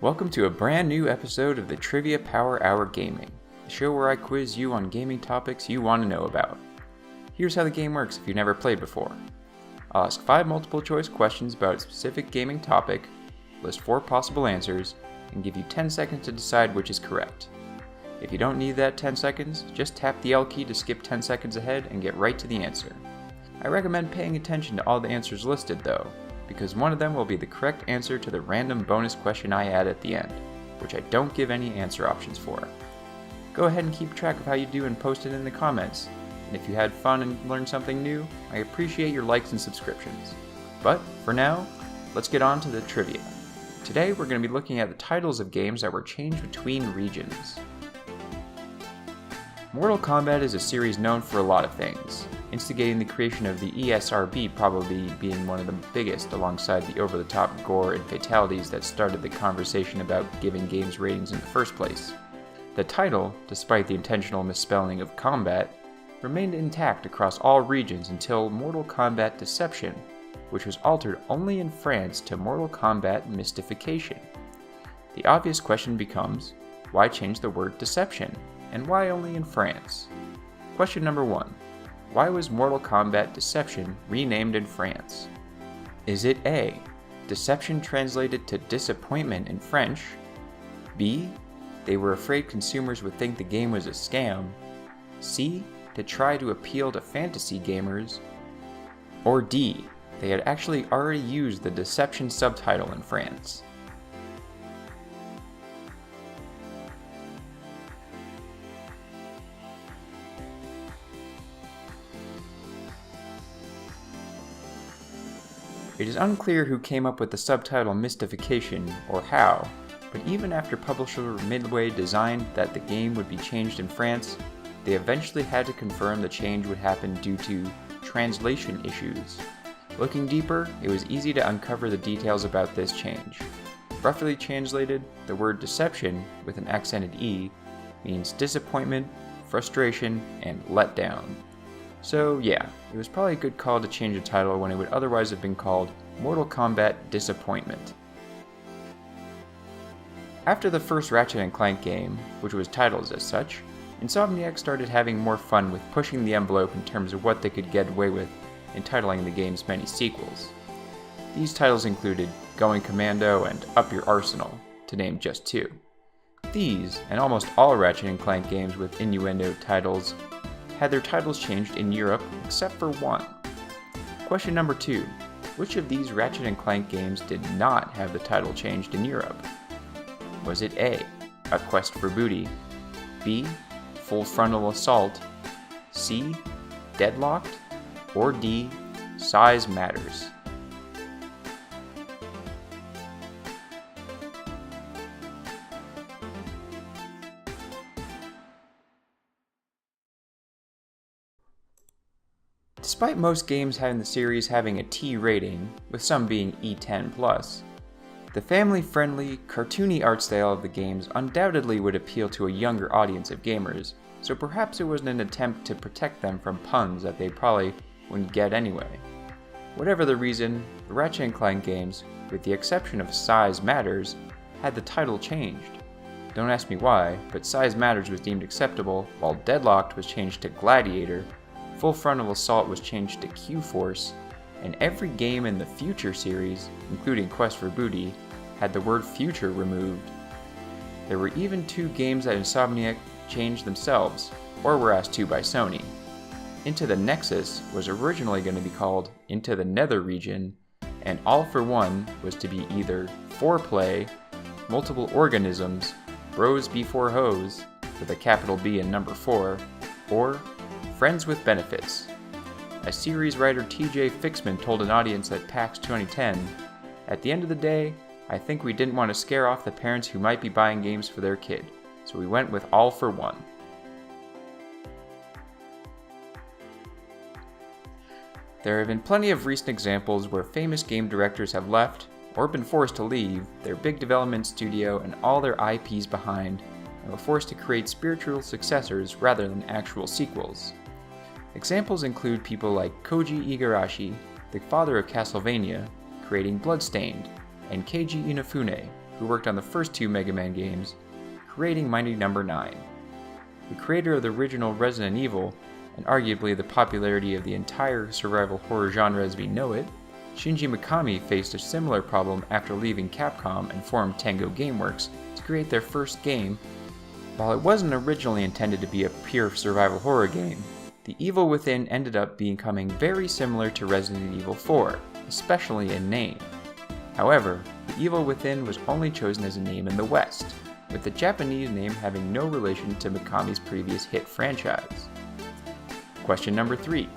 Welcome to a brand new episode of the Trivia Power Hour Gaming, the show where I quiz you on gaming topics you want to know about. Here's how the game works if you've never played before. I'll ask 5 multiple choice questions about a specific gaming topic, list 4 possible answers, and give you 10 seconds to decide which is correct. If you don't need that 10 seconds, just tap the L key to skip 10 seconds ahead and get right to the answer. I recommend paying attention to all the answers listed though, because one of them will be the correct answer to the random bonus question I add at the end, which I don't give any answer options for. Go ahead and keep track of how you do and post it in the comments, and if you had fun and learned something new, I appreciate your likes and subscriptions. But for now, let's get on to the trivia. Today we're going to be looking at the titles of games that were changed between regions. Mortal Kombat is a series known for a lot of things, instigating the creation of the ESRB probably being one of the biggest alongside the over-the-top gore and fatalities that started the conversation about giving games ratings in the first place. The title, despite the intentional misspelling of combat, remained intact across all regions until Mortal Kombat Deception, which was altered only in France to Mortal Kombat Mystification. The obvious question becomes, why change the word deception, and why only in France? Question number 1. Why was Mortal Kombat Deception renamed in France? Is it A, deception translated to disappointment in French? B, they were afraid consumers would think the game was a scam? C, to try to appeal to fantasy gamers? Or D, they had actually already used the deception subtitle in France? It is unclear who came up with the subtitle Mystification or how, but even after publisher Midway designed that the game would be changed in France, they eventually had to confirm the change would happen due to translation issues. Looking deeper, it was easy to uncover the details about this change. Roughly translated, the word deception, with an accented E, means disappointment, frustration, and letdown. So yeah, it was probably a good call to change the title when it would otherwise have been called Mortal Kombat Disappointment. After the first Ratchet & Clank game, which was titled as such, Insomniac started having more fun with pushing the envelope in terms of what they could get away with in titling the game's many sequels. These titles included Going Commando and Up Your Arsenal, to name just 2. These, and almost all Ratchet & Clank games with innuendo titles, had their titles changed in Europe except for one. Question number 2. Which of these Ratchet & Clank games did not have the title changed in Europe? Was it A, A Quest for Booty, B, Full Frontal Assault, C, Deadlocked, or D, Size Matters? Despite most games in the series having a T rating, with some being E10+, the family-friendly, cartoony art style of the games undoubtedly would appeal to a younger audience of gamers, so perhaps it was an attempt to protect them from puns that they probably wouldn't get anyway. Whatever the reason, the Ratchet & Clank games, with the exception of Size Matters, had the title changed. Don't ask me why, but Size Matters was deemed acceptable, while Deadlocked was changed to Gladiator, Full Frontal Assault was changed to Q-Force, and every game in the Future series, including Quest for Booty, had the word Future removed. There were even 2 games that Insomniac changed themselves, or were asked to by Sony. Into the Nexus was originally going to be called Into the Nether Region, and All for One was to be either Foreplay, Multiple Organisms, Bros Before Hoes, with a capital B and number 4, or Friends with Benefits. As series writer TJ Fixman told an audience at PAX 2010, "At the end of the day, I think we didn't want to scare off the parents who might be buying games for their kid, so we went with All for One." There have been plenty of recent examples where famous game directors have left, or been forced to leave, their big development studio and all their IPs behind, and were forced to create spiritual successors rather than actual sequels. Examples include people like Koji Igarashi, the father of Castlevania, creating Bloodstained, and Keiji Inafune, who worked on the first two Mega Man games, creating Mighty Number 9. The creator of the original Resident Evil, and arguably the popularity of the entire survival horror genre as we know it, Shinji Mikami faced a similar problem after leaving Capcom and formed Tango Gameworks to create their first game. While it wasn't originally intended to be a pure survival horror game, The Evil Within ended up becoming very similar to Resident Evil 4, especially in name. However, The Evil Within was only chosen as a name in the West, with the Japanese name having no relation to Mikami's previous hit franchise. Question number 3.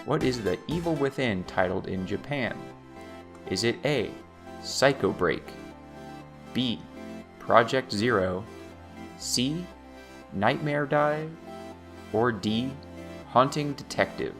What is The Evil Within titled in Japan? Is it A. Psycho Break, B. Project Zero, C. Nightmare Dive, or D. Haunting Detective?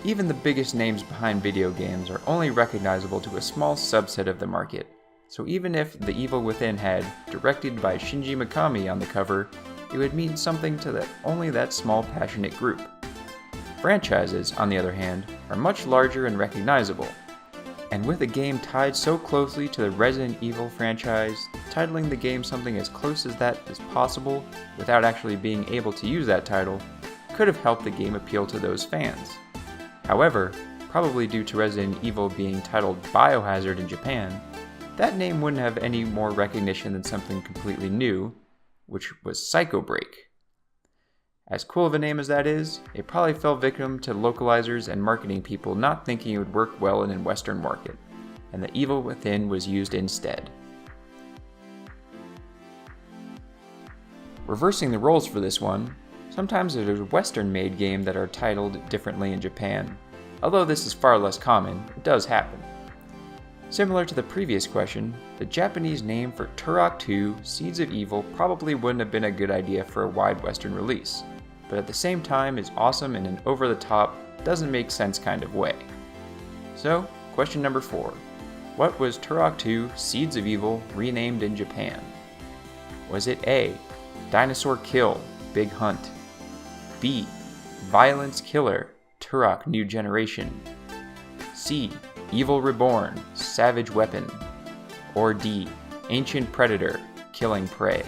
Even the biggest names behind video games are only recognizable to a small subset of the market, so even if The Evil Within had directed by Shinji Mikami on the cover, it would mean something to only that small passionate group. Franchises, on the other hand, are much larger and recognizable, and with a game tied so closely to the Resident Evil franchise, titling the game something as close as that as possible without actually being able to use that title could have helped the game appeal to those fans. However, probably due to Resident Evil being titled Biohazard in Japan, that name wouldn't have any more recognition than something completely new, which was Psycho Break. As cool of a name as that is, it probably fell victim to localizers and marketing people not thinking it would work well in a Western market, and The Evil Within was used instead. Reversing the roles for this one, sometimes there's a Western-made game that are titled differently in Japan. Although this is far less common, it does happen. Similar to the previous question, the Japanese name for Turok 2 Seeds of Evil probably wouldn't have been a good idea for a wide Western release, but at the same time is awesome in an over-the-top, doesn't make sense kind of way. So, question number 4. What was Turok 2 Seeds of Evil renamed in Japan? Was it A. Dinosaur Kill, Big Hunt, B. Violence Killer, Turok New Generation, C. Evil Reborn, Savage Weapon, or D. Ancient Predator, Killing Prey?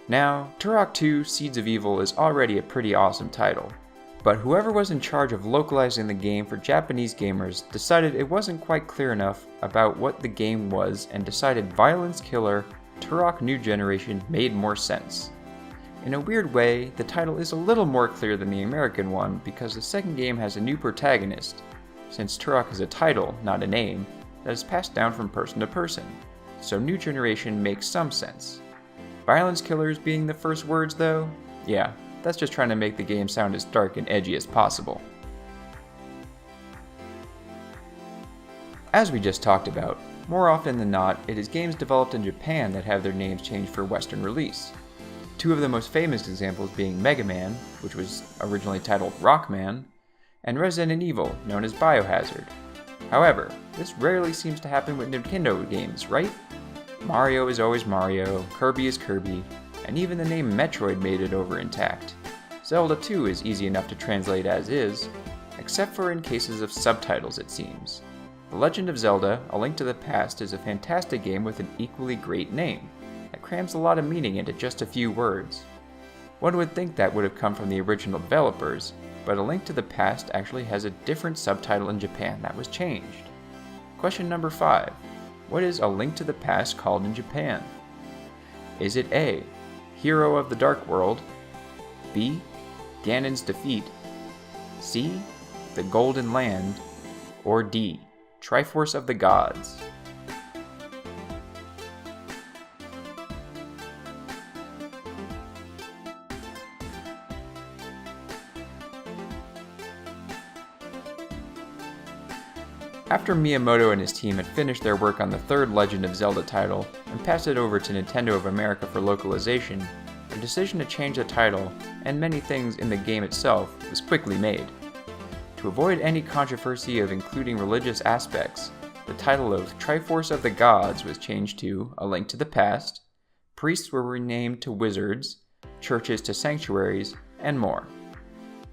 Now, Turok 2 Seeds of Evil is already a pretty awesome title, but whoever was in charge of localizing the game for Japanese gamers decided it wasn't quite clear enough about what the game was and decided Violence Killer Turok New Generation made more sense. In a weird way, the title is a little more clear than the American one because the second game has a new protagonist, since Turok is a title, not a name, that is passed down from person to person, so New Generation makes some sense. Violence Killers being the first words though? Yeah, that's just trying to make the game sound as dark and edgy as possible. As we just talked about, more often than not, it is games developed in Japan that have their names changed for Western release. Two of the most famous examples being Mega Man, which was originally titled Rockman, and Resident Evil, known as Biohazard. However, this rarely seems to happen with Nintendo games, right? Mario is always Mario, Kirby is Kirby, and even the name Metroid made it over intact. Zelda 2 is easy enough to translate as is, except for in cases of subtitles it seems. The Legend of Zelda: A Link to the Past is a fantastic game with an equally great name, that crams a lot of meaning into just a few words. One would think that would have come from the original developers, but A Link to the Past actually has a different subtitle in Japan that was changed. Question number 5. What is A Link to the Past called in Japan? Is it A. Hero of the Dark World, B. Ganon's Defeat, C. The Golden Land, or D. Triforce of the Gods? After Miyamoto and his team had finished their work on the third Legend of Zelda title and passed it over to Nintendo of America for localization, the the decision to change the title and many things in the game itself was quickly made. To avoid any controversy of including religious aspects, the title of Triforce of the Gods was changed to A Link to the Past, priests were renamed to wizards, churches to sanctuaries, and more.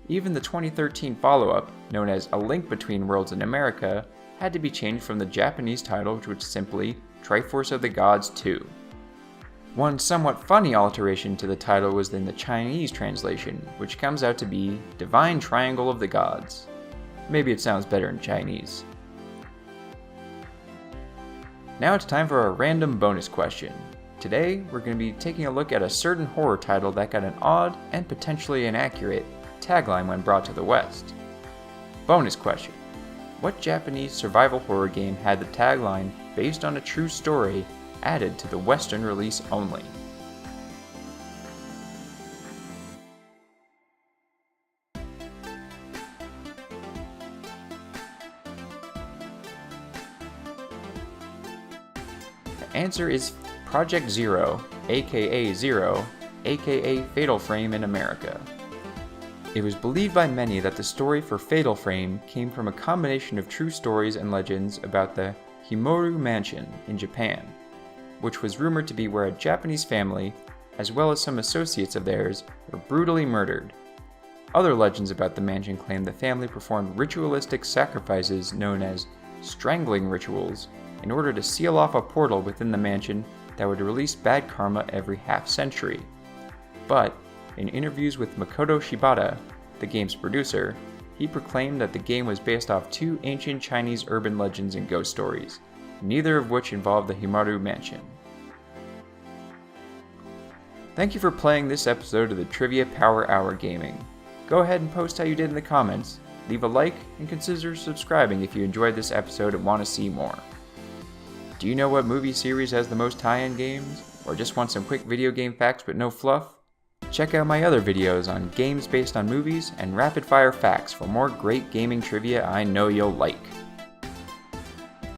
Even the 2013 follow-up, known as A Link Between Worlds in America, had to be changed from the Japanese title, which was simply Triforce of the Gods 2. One somewhat funny alteration to the title was in the Chinese translation, which comes out to be Divine Triangle of the Gods. Maybe it sounds better in Chinese. Now it's time for our random bonus question. Today, we're going to be taking a look at a certain horror title that got an odd and potentially inaccurate tagline when brought to the West. Bonus question. What Japanese survival horror game had the tagline based on a true story added to the Western release only? The answer is Project Zero, aka Zero, aka Fatal Frame in America. It was believed by many that the story for Fatal Frame came from a combination of true stories and legends about the Himuru Mansion in Japan, which was rumored to be where a Japanese family, as well as some associates of theirs, were brutally murdered. Other legends about the mansion claim the family performed ritualistic sacrifices known as strangling rituals in order to seal off a portal within the mansion that would release bad karma every half-century. But, in interviews with Makoto Shibata, the game's producer, he proclaimed that the game was based off two ancient Chinese urban legends and ghost stories, neither of which involved the Himuru Mansion. Thank you for playing this episode of the Trivia Power Hour Gaming. Go ahead and post how you did in the comments, leave a like, and consider subscribing if you enjoyed this episode and want to see more. Do you know what movie series has the most tie-in games? Or just want some quick video game facts but no fluff? Check out my other videos on games based on movies and rapid-fire facts for more great gaming trivia I know you'll like.